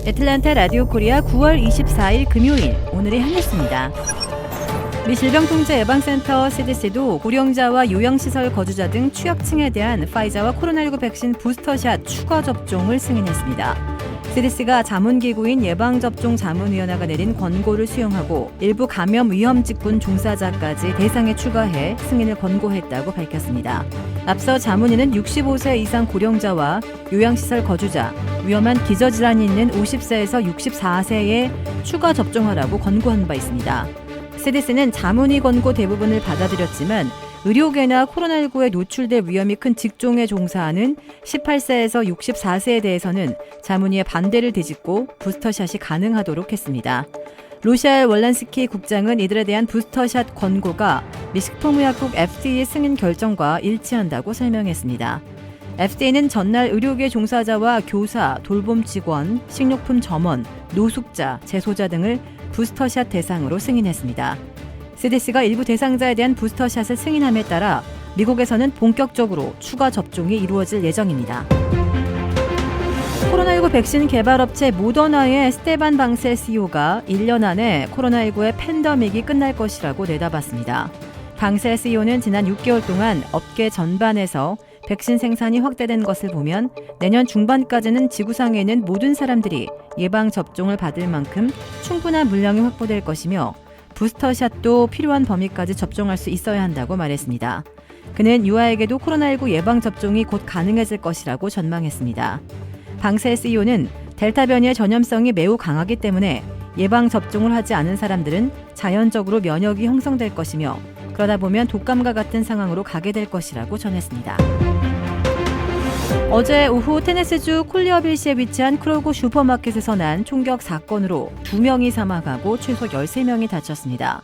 애틀랜타 라디오 코리아 9월 24일 금요일 오늘의 한 뉴스입니다. 미 질병통제예방센터 CDC도 고령자와 요양시설 거주자 등 취약층에 대한 파이자와 코로나19 백신 부스터샷 추가 접종을 승인했습니다. CDC가 자문기구인 예방접종자문위원회가 내린 권고를 수용하고 일부 감염 위험직군 종사자까지 대상에 추가해 승인을 권고했다고 밝혔습니다. 앞서 자문위는 65세 이상 고령자와 요양시설 거주자, 위험한 기저질환이 있는 50세에서 64세에 추가 접종하라고 권고한 바 있습니다. CDC는 자문위 권고 대부분을 받아들였지만 의료계나 코로나19에 노출될 위험이 큰 직종에 종사하는 18세에서 64세에 대해서는 자문위의 반대를 뒤집고 부스터샷이 가능하도록 했습니다. 로샬 월란스키 국장은 이들에 대한 부스터샷 권고가 미 식품의약국 FDA 승인 결정과 일치한다고 설명했습니다. FDA는 전날 의료계 종사자와 교사, 돌봄 직원, 식료품 점원, 노숙자, 재소자 등을 부스터샷 대상으로 승인했습니다. CDC가 일부 대상자에 대한 부스터샷을 승인함에 따라 미국에서는 본격적으로 추가 접종이 이루어질 예정입니다. 코로나19 백신 개발업체 모더나의 스테반 방셀 CEO가 1년 안에 코로나19의 팬데믹이 끝날 것이라고 내다봤습니다. 방셀 CEO는 지난 6개월 동안 업계 전반에서 백신 생산이 확대된 것을 보면 내년 중반까지는 지구상에 있는 모든 사람들이 예방접종을 받을 만큼 충분한 물량이 확보될 것이며 부스터샷도 필요한 범위까지 접종할 수 있어야 한다고 말했습니다. 그는 유아에게도 코로나19 예방접종이 곧 가능해질 것이라고 전망했습니다. 방셀 CEO는 델타 변이의 전염성이 매우 강하기 때문에 예방접종을 하지 않은 사람들은 자연적으로 면역이 형성될 것이며 그러다 보면 독감과 같은 상황으로 가게 될 것이라고 전했습니다. 어제 오후 테네시주 콜리어빌시에 위치한 크로고 슈퍼마켓에서 난 총격 사건으로 2명이 사망하고 최소 13명이 다쳤습니다.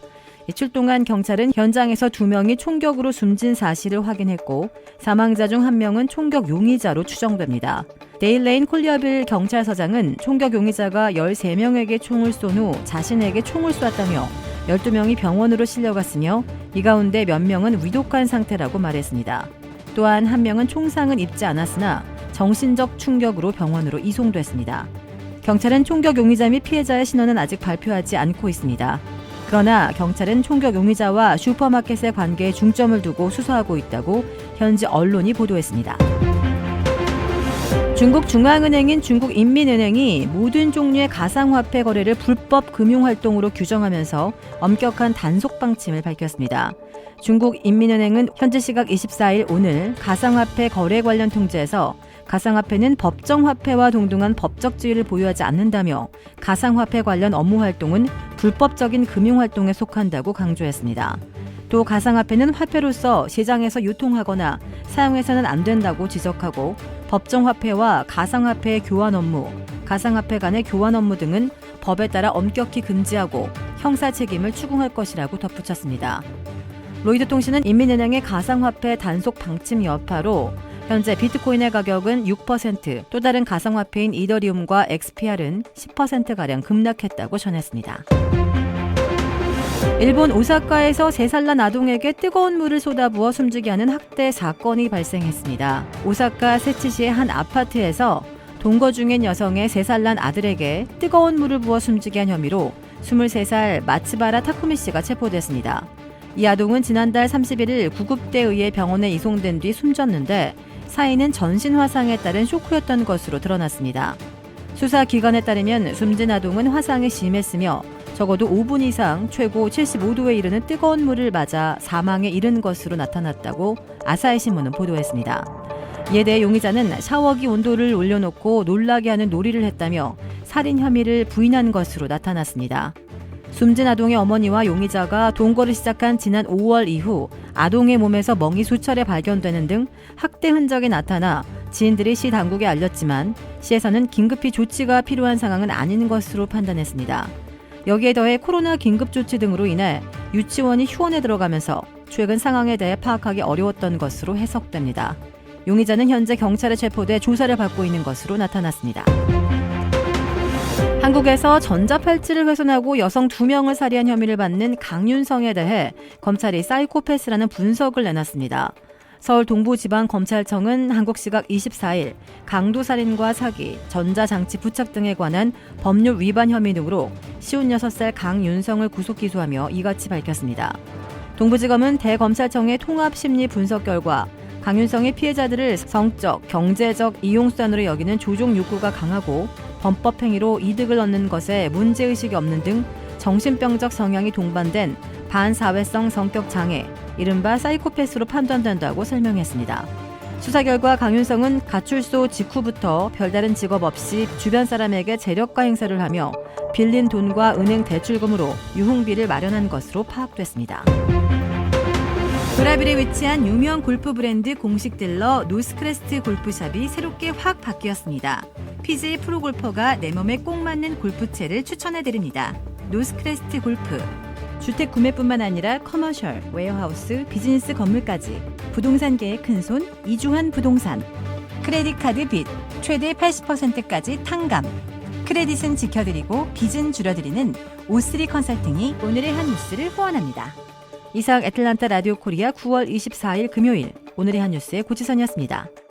출동한 경찰은 현장에서 2명이 총격으로 숨진 사실을 확인했고 사망자 중 1명은 총격 용의자로 추정됩니다. 데일레인 콜리어빌 경찰서장은 총격 용의자가 13명에게 총을 쏜 후 자신에게 총을 쐈다며 12명이 병원으로 실려갔으며 이 가운데 몇 명은 위독한 상태라고 말했습니다. 또한 1명은 총상은 입지 않았으나 정신적 충격으로 병원으로 이송됐습니다. 경찰은 총격 용의자 및 피해자의 신원은 아직 발표하지 않고 있습니다. 그러나 경찰은 총격 용의자와 슈퍼마켓의 관계에 중점을 두고 수사하고 있다고 현지 언론이 보도했습니다. 중국 중앙은행인 중국인민은행이 모든 종류의 가상화폐 거래를 불법 금융활동으로 규정하면서 엄격한 단속 방침을 밝혔습니다. 중국인민은행은 현지 시각 24일 오늘 가상화폐 거래 관련 통지에서 가상화폐는 법정화폐와 동등한 법적 지위를 보유하지 않는다며 가상화폐 관련 업무 활동은 불법적인 금융활동에 속한다고 강조했습니다. 또 가상화폐는 화폐로서 시장에서 유통하거나 사용해서는 안 된다고 지적하고 법정화폐와 가상화폐의 교환 업무, 가상화폐 간의 교환 업무 등은 법에 따라 엄격히 금지하고 형사 책임을 추궁할 것이라고 덧붙였습니다. 로이드 통신은 인민은행의 가상화폐 단속 방침 여파로 현재 비트코인의 가격은 6%, 또 다른 가상화폐인 이더리움과 XPR은 10%가량 급락했다고 전했습니다. 일본 오사카에서 3살 난 아동에게 뜨거운 물을 쏟아부어 숨지게 하는 학대 사건이 발생했습니다. 오사카 세치시의 한 아파트에서 동거 중인 여성의 3살 난 아들에게 뜨거운 물을 부어 숨지게 한 혐의로 23살 마츠바라 타쿠미 씨가 체포됐습니다. 이 아동은 지난달 31일 구급대에 의해 병원에 이송된 뒤 숨졌는데 사인은 전신 화상에 따른 쇼크였던 것으로 드러났습니다. 수사기관에 따르면 숨진 아동은 화상이 심했으며 적어도 5분 이상 최고 75도에 이르는 뜨거운 물을 맞아 사망에 이른 것으로 나타났다고 아사히 신문은 보도했습니다. 이에 대해 용의자는 샤워기 온도를 올려놓고 놀라게 하는 놀이를 했다며 살인 혐의를 부인한 것으로 나타났습니다. 숨진 아동의 어머니와 용의자가 동거를 시작한 지난 5월 이후 아동의 몸에서 멍이 수차례 발견되는 등 학대 흔적이 나타나 지인들이 시 당국에 알렸지만 시에서는 긴급히 조치가 필요한 상황은 아닌 것으로 판단했습니다. 여기에 더해 코로나 긴급조치 등으로 인해 유치원이 휴원에 들어가면서 최근 상황에 대해 파악하기 어려웠던 것으로 해석됩니다. 용의자는 현재 경찰에 체포돼 조사를 받고 있는 것으로 나타났습니다. 한국에서 전자팔찌를 훼손하고 여성 2명을 살해한 혐의를 받는 강윤성에 대해 검찰이 사이코패스라는 분석을 내놨습니다. 서울 동부지방검찰청은 한국 시각 24일 강도살인과 사기, 전자장치 부착 등에 관한 법률 위반 혐의 등으로 56살 강윤성을 구속 기소하며 이같이 밝혔습니다. 동부지검은 대검찰청의 통합심리 분석 결과 강윤성의 피해자들을 성적, 경제적 이용수단으로 여기는 조종 욕구가 강하고 범법 행위로 이득을 얻는 것에 문제의식이 없는 등 정신병적 성향이 동반된 반사회성 성격 장애, 이른바 사이코패스로 판단된다고 설명했습니다. 수사 결과 강윤성은 가출소 직후부터 별다른 직업 없이 주변 사람에게 재력가 행사를 하며 빌린 돈과 은행 대출금으로 유흥비를 마련한 것으로 파악됐습니다. 도라빌에 위치한 유명 골프 브랜드 공식 딜러 노스크레스트 골프샵이 새롭게 확 바뀌었습니다. PGA 프로골퍼가 내 몸에 꼭 맞는 골프채를 추천해드립니다. 노스크레스트 골프. 주택 구매뿐만 아니라 커머셜, 웨어하우스, 비즈니스 건물까지 부동산계의 큰손 이주환 부동산. 크레딧 카드 빚 최대 80%까지 탕감. 크레딧은 지켜드리고 빚은 줄여드리는 O3 컨설팅이 오늘의 한 뉴스를 후원합니다. 이상 애틀란타 라디오 코리아 9월 24일 금요일 오늘의 한 뉴스의 고지선이었습니다.